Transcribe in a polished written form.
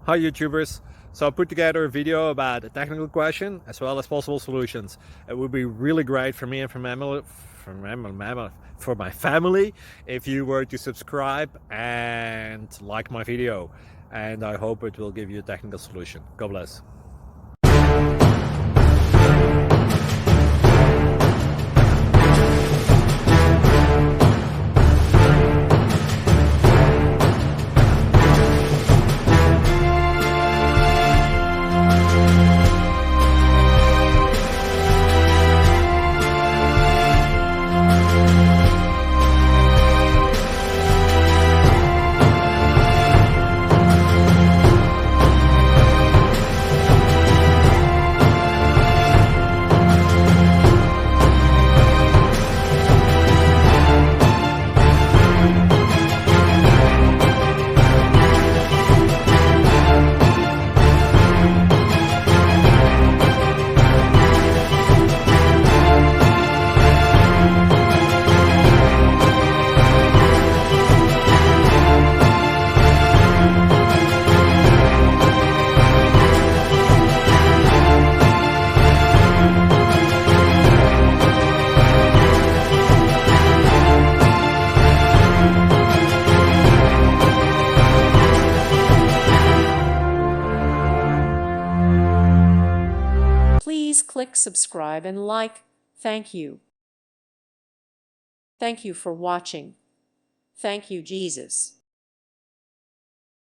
Hi YouTubers. So I put together a video about a technical question as well as possible solutions. It would be really great for me and for my family if you were to subscribe and like my video. And I hope it will give you a technical solution. God bless. Please click subscribe and like. Thank you. Thank you for watching. Thank you, Jesus.